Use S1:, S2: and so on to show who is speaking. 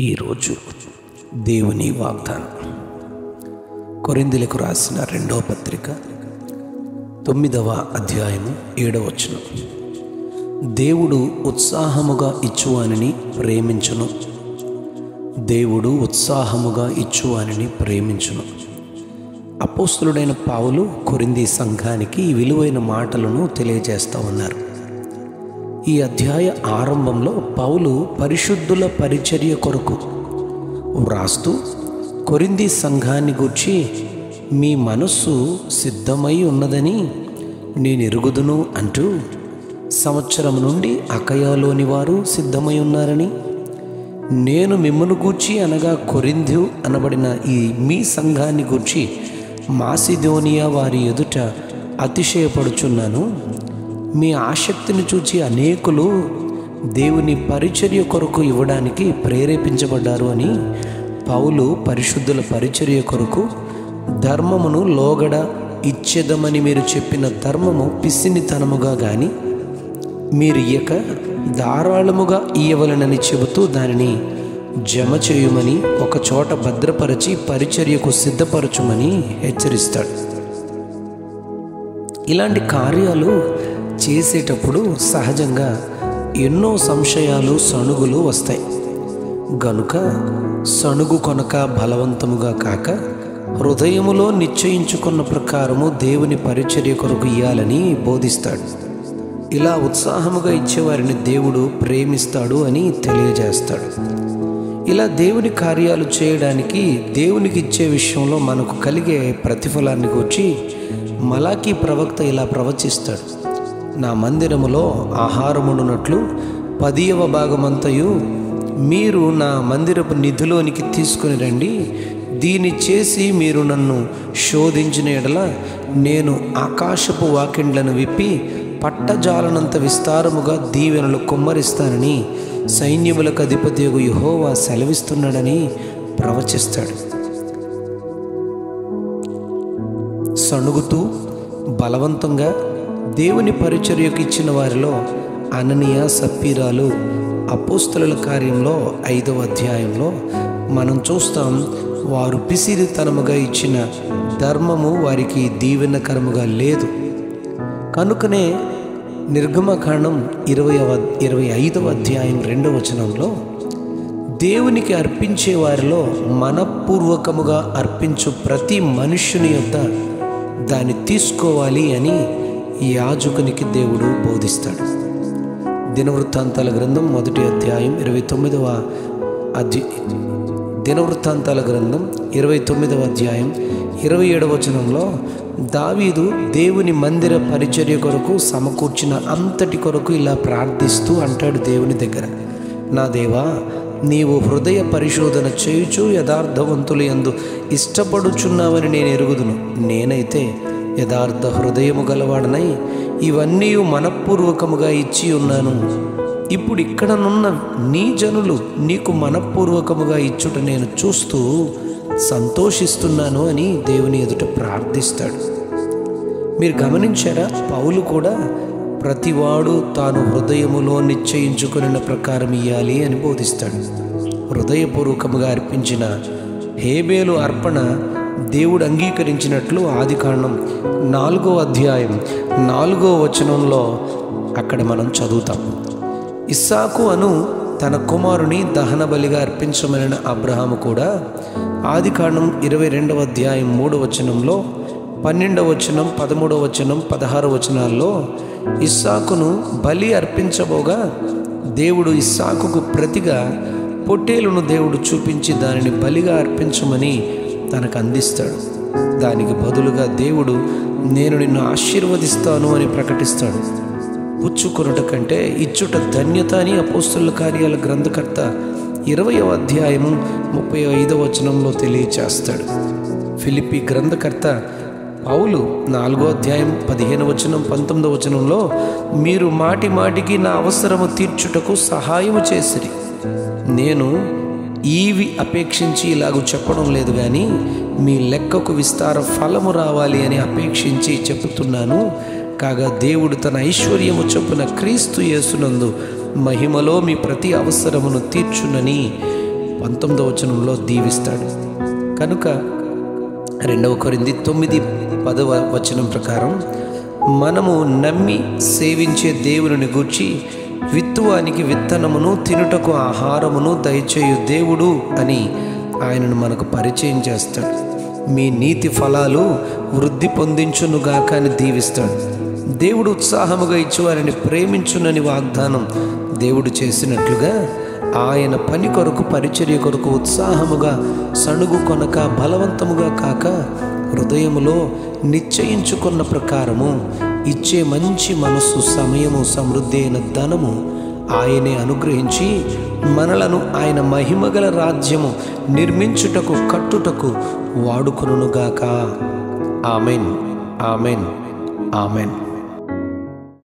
S1: ఈరోజు దేవుని వాగ్దానం కొరింథీయులకు రాసిన 2వ పత్రిక 9వ అధ్యాయము 7వ వచనం. దేవుడు ఉత్సాహముగా ఇచ్చువానిని ప్రేమించును. దేవుడు ఉత్సాహముగా ఇచ్చువానిని ప్రేమించును. అపోస్తలుడైన పౌలు కొరింథీ సంఘానికి ఈ విలువైన మాటలను తెలియజేస్తూ ఉన్నారు. ఈ అధ్యాయ ఆరంభంలో పౌలు పరిశుద్ధుల పరిచర్య కొరకు వ్రాస్తూ కొరింథీ సంఘాన్ని గూర్చి మీ మనస్సు సిద్ధమై ఉన్నదని నేను ఎరుగుదును అంటూ, సంవత్సరం నుండి అకయాలోని వారు సిద్ధమై ఉన్నారని, నేను మిమ్మను గూర్చి అనగా కొరింథు అనబడిన ఈ మీ సంఘాన్ని గూర్చి మాసిదోనియా వారి ఎదుట అతిశయపడుచున్నాను. మీ ఆసక్తిని చూచి అనేకులు దేవుని పరిచర్య కొరకు ఇవ్వడానికి ప్రేరేపించబడ్డారు అని పౌలు పరిశుద్ధుల పరిచర్య కొరకు ధర్మమును లోగడ ఇచ్చేదమని మీరు చెప్పిన ధర్మము పిసినితనముగా గాని మీరు ఇయ్యక ధారాళముగా ఇయ్యవలనని చెబుతూ దానిని జమ చేయుమని ఒక చోట భద్రపరచి పరిచర్యకు సిద్ధపరచుమని హెచ్చరిస్తాడు. ఇలాంటి కార్యాలు చేసేటప్పుడు సహజంగా ఎన్నో సంశయాలు సణుగులు వస్తాయి. గనుక సణుగు కొనక బలవంతముగా కాక హృదయములో నిశ్చయించుకున్న ప్రకారము దేవుని పరిచర్య కొరకు ఇయ్యాలని బోధిస్తాడు. ఇలా ఉత్సాహముగా ఇచ్చేవారిని దేవుడు ప్రేమిస్తాడు అని తెలియజేస్తాడు. ఇలా దేవుని కార్యాలు చేయడానికి దేవునికి ఇచ్చే విషయంలో మనకు కలిగే ప్రతిఫలాన్ని గూర్చి మలాకీ ప్రవక్త ఇలా ప్రవచిస్తాడు. నా మందిరములో ఆహారమునున్నట్లు 10వ భాగమంతయు మీరు నా మందిరపు నిధిలోనికి తీసుకుని రండి. దీన్ని చేసి మీరు నన్ను శోధించిన ఎడల నేను ఆకాశపు వాకిండ్లను విప్పి పట్టజాలనంత విస్తారముగా దీవెనలు కుమ్మరిస్తానని సైన్యములకు అధిపతియగు యెహోవా సెలవిస్తున్నాడని ప్రవచిస్తాడు. సణుగుతూ బలవంతంగా దేవుని పరిచర్యకు ఇచ్చిన వారిలో అననీయ సప్పీరాలు అపోస్తలుల కార్యంలో 5వ అధ్యాయంలో మనం చూస్తాం. వారు పిసిరితనముగా ఇచ్చిన ధర్మము వారికి దీవెనకరముగా లేదు. కనుకనే నిర్గమకాండం 25వ అధ్యాయం 2వ వచనంలో దేవునికి అర్పించే వారిలో మనపూర్వకముగా అర్పించు ప్రతి మనుష్యుని యొద్ద దాన్ని తీసుకోవాలి అని యాజకునికి దేవుడు బోధిస్తాడు. దినవృత్తాంతాల గ్రంథం 1వ అధ్యాయం 29వ అధ్యాయం 27వ వచనంలో దావీదు దేవుని మందిర పరిచర్య కొరకు సమకూర్చిన అంతటి కొరకు ఇలా ప్రార్థిస్తూ అంటాడు దేవుని దగ్గర, నా దేవా, నీవు హృదయ పరిశోధన చేయుచు యథార్థవంతులు యందు ఇష్టపడుచున్నావని నేను ఎరుగుదును. నేనైతే యథార్థ హృదయము గలవాడనై ఇవన్నీ మనపూర్వకముగా ఇచ్చి ఉన్నాను. ఇప్పుడు ఇక్కడనున్న నీ జనులు నీకు మనపూర్వకముగా ఇచ్చుట నేను చూస్తూ సంతోషిస్తున్నాను అని దేవుని ఎదుట ప్రార్థిస్తాడు. మీరు గమనించారా? పౌలు కూడా ప్రతివాడు తాను హృదయములో నిశ్చయించుకున్న ప్రకారం ఇయ్యాలి అని బోధిస్తాడు. హృదయపూర్వకముగా అర్పించిన హేబేలు అర్పణ దేవుడు అంగీకరించినట్లు ఆదికాండం 4వ అధ్యాయం 4వ వచనంలో అక్కడ మనం చదువుతాం. ఇస్సాకు అను తన కుమారుని దహన బలిగా అర్పించమని అబ్రహాము కూడా ఆదికాండం 22వ అధ్యాయం 3వ వచనంలో 12వ వచనం 13వ వచనం 16వ వచనాల్లో ఇస్సాకును బలి అర్పించబోగా దేవుడు ఇస్సాకుకు ప్రతిగా పొట్టేలును దేవుడు చూపించి దానిని బలిగా అర్పించమని తనకు అందిస్తాడు. దానికి బదులుగా దేవుడు నేను నిన్ను ఆశీర్వదిస్తాను అని ప్రకటిస్తాడు. పుచ్చుకొనుట కంటే ఇచ్చుట ధన్యత అని అపోస్తలుల కార్యాల గ్రంథకర్త 20వ అధ్యాయము 35వ వచనంలో తెలియచేస్తాడు. ఫిలిప్పీ గ్రంథకర్త పౌలు 4వ అధ్యాయం 15వ వచనం 19వ వచనంలో మీరు మాటి మాటికి నా అవసరము తీర్చుటకు సహాయము చేసిరి. నేను ఈవి అపేక్షించి ఇలాగూ చెప్పడం లేదు, కానీ మీ లెక్కకు విస్తార ఫలము రావాలి అని అపేక్షించి చెబుతున్నాను. కాగా దేవుడు తన ఐశ్వర్యము చొప్పున క్రీస్తు యేసునందు మహిమలో మీ ప్రతి అవసరమును తీర్చునని 19వ వచనంలో దీవిస్తాడు. కనుక 2 కొరింథీ 9:10 వచనం ప్రకారం మనము నమ్మి సేవించే దేవుని గూర్చి విత్తువానికి విత్తనమును తినుటకు ఆహారమును దయచేయు దేవుడు అని ఆయనను మనకు పరిచయం చేస్తాడు. మీ నీతి ఫలాలు వృద్ధి పొందించునుగాక అని దీవిస్తాడు. దేవుడు ఉత్సాహముగా ఇచ్చు వారిని ప్రేమించునని వాగ్దానం దేవుడు చేసినట్లుగా ఆయన పని కొరకు పరిచర్య కొరకు ఉత్సాహముగా సణుగు కొనక బలవంతముగా కాక హృదయములో నిశ్చయించుకున్న ప్రకారము ఇచ్చే మంచి మనస్సు, సమయము, సమృద్ధి అయిన ధనము ఆయనే అనుగ్రహించి మనలను ఆయన మహిమగల రాజ్యము నిర్మించుటకు కట్టుటకు వాడుకొనుగాక. Amen, amen, amen.